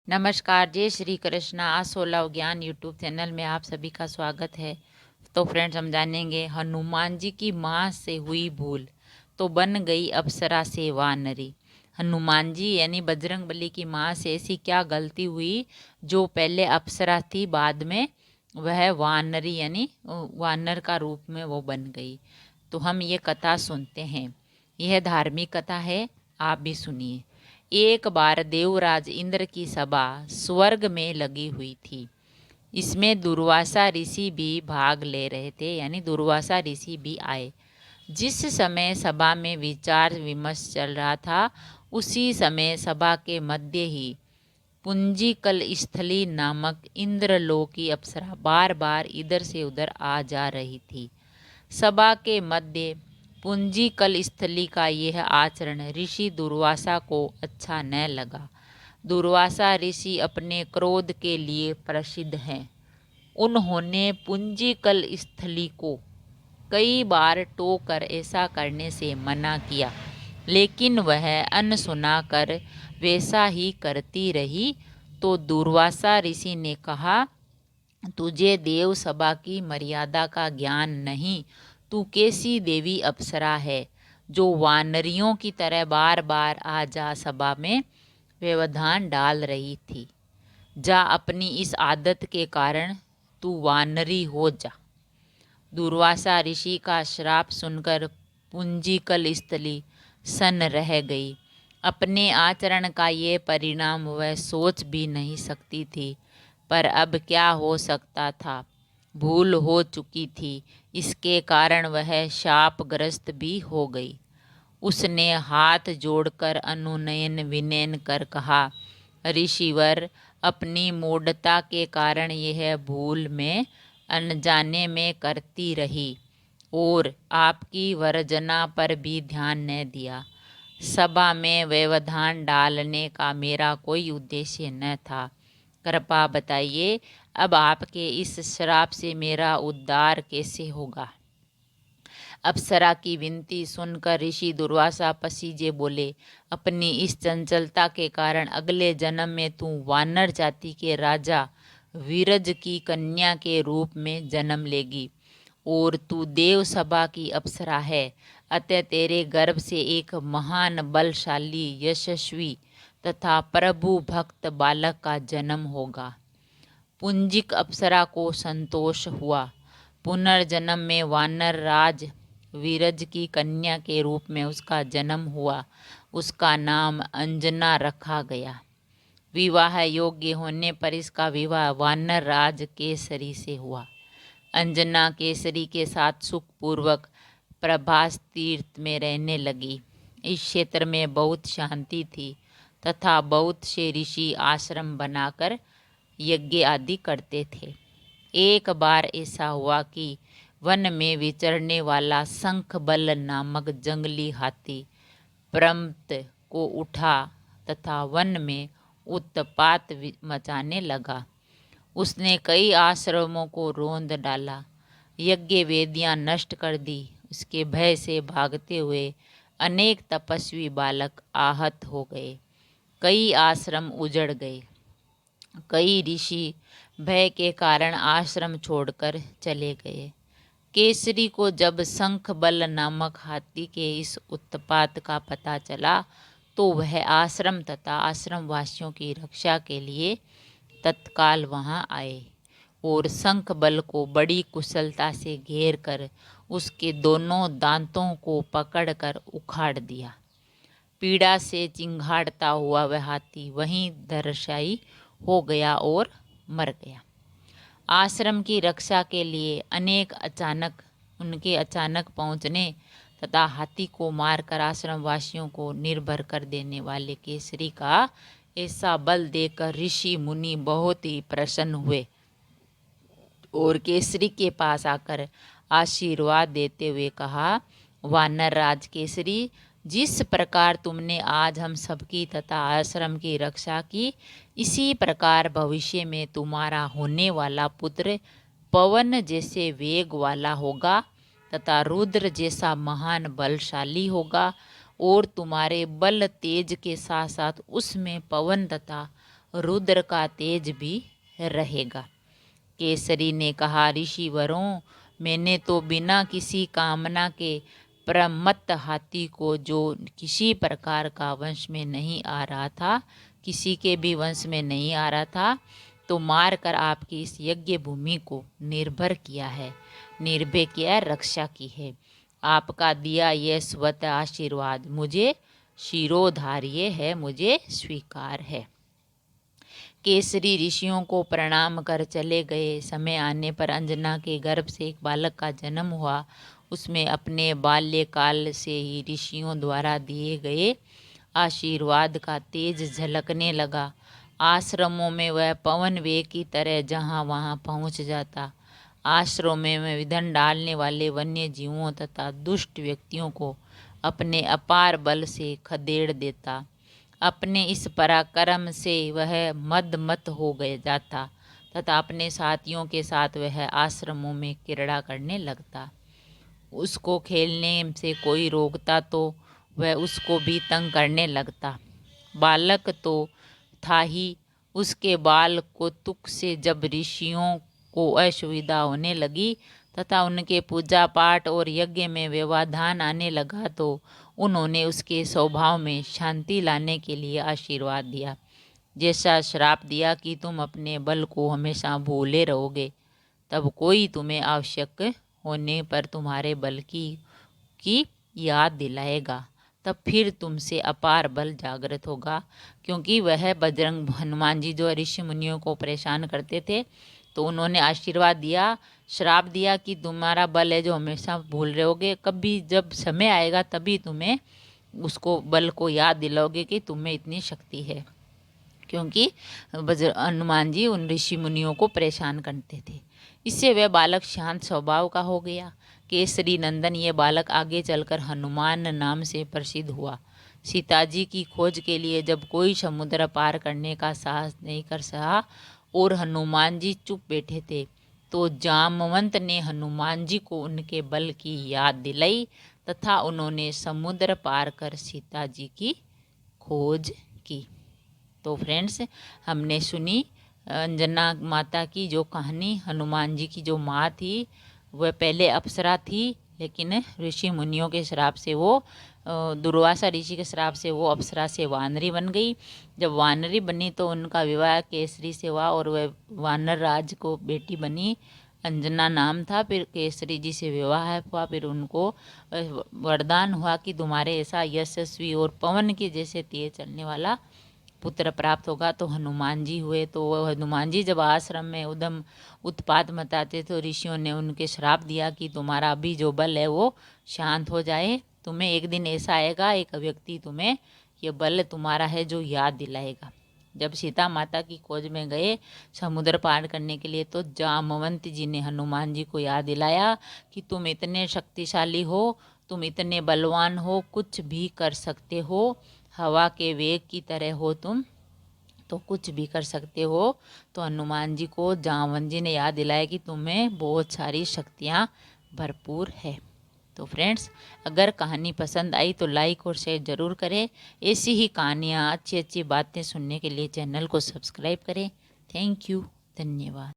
नमस्कार, जय श्री कृष्णा। आज 16 ज्ञान यूट्यूब चैनल में आप सभी का स्वागत है। तो फ्रेंड्स, हम जानेंगे हनुमान जी की माँ से हुई भूल तो बन गई अप्सरा से वानरी। हनुमान जी यानी बजरंगबली की माँ से ऐसी क्या गलती हुई जो पहले अप्सरा थी, बाद में वह वानरी यानी वानर का रूप में वो बन गई। तो हम ये कथा सुनते हैं। यह धार्मिक कथा है, आप भी सुनिए। एक बार देवराज इंद्र की सभा स्वर्ग में लगी हुई थी। इसमें दुर्वासा ऋषि भी भाग ले रहे थे, यानी दुर्वासा ऋषि भी आए। जिस समय सभा में विचार विमर्श चल रहा था, उसी समय सभा के मध्य ही पुंजीकल स्थली नामक इंद्रलोक की अप्सरा बार बार इधर से उधर आ जा रही थी। सभा के मध्य पुंजीकल स्थली का यह आचरण ऋषि दुर्वासा को अच्छा न लगा। दुर्वासा ऋषि अपने क्रोध के लिए प्रसिद्ध हैं। उन्होंने पुंजीकल स्थली को कई बार टोकर ऐसा करने से मना किया, लेकिन वह अनसुना कर वैसा ही करती रही। तो दुर्वासा ऋषि ने कहा, तुझे देव सभा की मर्यादा का ज्ञान नहीं। तू कैसी देवी अप्सरा है जो वानरियों की तरह बार बार आ जा सभा में व्यवधान डाल रही थी। जा, अपनी इस आदत के कारण तू वानरी हो जा। दुर्वासा ऋषि का श्राप सुनकर पुंजीकल स्थली सन्न रह गई। अपने आचरण का ये परिणाम वह सोच भी नहीं सकती थी, पर अब क्या हो सकता था। भूल हो चुकी थी, इसके कारण वह शापग्रस्त भी हो गई। उसने हाथ जोड़कर अनुनयन विनयन कर कहा, ऋषिवर, अपनी मूढ़ता के कारण यह भूल मैं अनजाने में करती रही और आपकी वर्जना पर भी ध्यान न दिया। सभा में व्यवधान डालने का मेरा कोई उद्देश्य न था। कृपा बताइए, अब आपके इस श्राप से मेरा उद्धार कैसे होगा। अप्सरा की विनती सुनकर ऋषि दुर्वासा पसीजे बोले, अपनी इस चंचलता के कारण अगले जन्म में तू वानर जाति के राजा वीरज की कन्या के रूप में जन्म लेगी और तू देव सभा की अप्सरा है। अतः तेरे गर्भ से एक महान बलशाली यशस्वी तथा प्रभु भक्त बालक का जन्म होगा। पुंजिक अप्सरा को संतोष हुआ। पुनर्जन्म में वानर राज वीरज की कन्या के रूप में उसका जन्म हुआ। उसका नाम अंजना रखा गया। विवाह योग्य होने पर इसका विवाह वानर राज केसरी से हुआ। अंजना केसरी के साथ सुखपूर्वक प्रभास तीर्थ में रहने लगी। इस क्षेत्र में बहुत शांति थी तथा बहुत से ऋषि आश्रम बनाकर यज्ञ आदि करते थे। एक बार ऐसा हुआ कि वन में विचरने वाला शंखबल नामक जंगली हाथी प्रमत्त को उठा तथा वन में उत्पात मचाने लगा। उसने कई आश्रमों को रौंद डाला, यज्ञ वेदियां नष्ट कर दी। उसके भय से भागते हुए अनेक तपस्वी बालक आहत हो गए। कई आश्रम उजड़ गए। कई ऋषि भय के कारण आश्रम छोड़कर चले गए। केसरी को जब शंखबल नामक हाथी के इस उत्पात का पता चला, तो वह आश्रम तथा आश्रम वासियों की रक्षा के लिए तत्काल वहां आए और शंखबल को बड़ी कुशलता से घेर कर उसके दोनों दांतों को पकड़कर उखाड़ दिया। पीड़ा से चिंघाड़ता हुआ वह हाथी वहीं धराशायी हो गया और मर गया। आश्रम की रक्षा के लिए उनके अचानक पहुंचने तथा हाथी को मारकर आश्रम वासियों को निर्भर कर देने वाले केसरी का ऐसा बल देखकर ऋषि मुनि बहुत ही प्रसन्न हुए और केसरी के पास आकर आशीर्वाद देते हुए कहा, वानर राज केसरी, जिस प्रकार तुमने आज हम सबकी तथा आश्रम की रक्षा की, इसी प्रकार भविष्य में तुम्हारा होने वाला पुत्र पवन जैसे वेग वाला होगा तथा रुद्र जैसा महान बलशाली होगा और तुम्हारे बल तेज के साथ साथ उसमें पवन तथा रुद्र का तेज भी रहेगा। केसरी ने कहा, ऋषिवरों, मैंने तो बिना किसी कामना के प्रमत्त हाथी को, जो किसी प्रकार का वंश में नहीं आ रहा था, किसी के भी वंश में नहीं आ रहा था, तो मार कर आपकी इस यज्ञ भूमि को निर्भर किया है, निर्भय किया, रक्षा की है। आपका दिया यह स्वत आशीर्वाद मुझे शिरोधार्य है, मुझे स्वीकार है। केसरी ऋषियों को प्रणाम कर चले गए। समय आने पर अंजना के गर्भ से एक बालक का जन्म हुआ। उसमें अपने बाल्यकाल से ही ऋषियों द्वारा दिए गए आशीर्वाद का तेज झलकने लगा। आश्रमों में वह पवन वेग की तरह जहाँ वहाँ पहुँच जाता। आश्रमों में विघ्न डालने वाले वन्य जीवों तथा दुष्ट व्यक्तियों को अपने अपार बल से खदेड़ देता। अपने इस पराक्रम से वह मद-मत हो गया जाता तथा अपने साथियों के साथ वह आश्रमों में क्रीड़ा करने लगता। उसको खेलने से कोई रोकता तो वह उसको भी तंग करने लगता। बालक तो था ही, उसके बाल कौतुक से जब ऋषियों को असुविधा होने लगी तथा उनके पूजा पाठ और यज्ञ में व्यवधान आने लगा, तो उन्होंने उसके स्वभाव में शांति लाने के लिए आशीर्वाद दिया। जैसा श्राप दिया कि तुम अपने बल को हमेशा भूले रहोगे, तब कोई तुम्हें आवश्यक होने पर तुम्हारे बल की याद दिलाएगा, तब फिर तुमसे अपार बल जागृत होगा। क्योंकि वह बजरंग हनुमान जी जो ऋषि मुनियों को परेशान करते थे, तो उन्होंने आशीर्वाद दिया, श्राप दिया कि तुम्हारा बल है जो हमेशा भूल रहोगे, कभी जब समय आएगा तभी तुम्हें उसको बल को याद दिलाओगे कि तुम्हें इतनी शक्ति है। क्योंकि हनुमान जी उन ऋषि मुनियों को परेशान करते थे। इससे वह बालक शांत स्वभाव का हो गया। केसरी नंदन ये बालक आगे चलकर हनुमान नाम से प्रसिद्ध हुआ। सीता जी की खोज के लिए जब कोई समुद्र पार करने का साहस नहीं कर सका और हनुमान जी चुप बैठे थे, तो जामवंत ने हनुमान जी को उनके बल की याद दिलाई तथा उन्होंने समुद्र पार कर सीता जी की खोज की। तो फ्रेंड्स, हमने सुनी अंजना माता की जो कहानी। हनुमान जी की जो माँ थी वह पहले अप्सरा थी, लेकिन ऋषि मुनियों के श्राप से वो दुर्वासा ऋषि के श्राप से वो अप्सरा से वानरी बन गई। जब वानरी बनी तो उनका विवाह केसरी से हुआ और वह वानर राज को बेटी बनी, अंजना नाम था। फिर केसरी जी से विवाह हुआ, फिर उनको वरदान हुआ कि तुम्हारे ऐसा यशस्वी और पवन के जैसे तेज चलने वाला पुत्र प्राप्त होगा। तो हनुमान जी हुए। तो हनुमान जी जब आश्रम में उदम उत्पात मचाते तो ऋषियों ने उनके श्राप दिया कि तुम्हारा अभी जो बल है वो शांत हो जाए, तुम्हें एक दिन ऐसा आएगा, एक व्यक्ति तुम्हें ये बल तुम्हारा है जो याद दिलाएगा। जब सीता माता की खोज में गए समुद्र पार करने के लिए, तो जामवंत जी ने हनुमान जी को याद दिलाया कि तुम इतने शक्तिशाली हो, तुम इतने बलवान हो, कुछ भी कर सकते हो, हवा के वेग की तरह हो तुम, तो कुछ भी कर सकते हो। तो हनुमान जी को जामवंत जी ने याद दिलाया कि तुम्हें बहुत सारी शक्तियाँ भरपूर है। तो फ्रेंड्स, अगर कहानी पसंद आई तो लाइक और शेयर ज़रूर करें। ऐसी ही कहानियाँ, अच्छी अच्छी बातें सुनने के लिए चैनल को सब्सक्राइब करें। थैंक यू, धन्यवाद।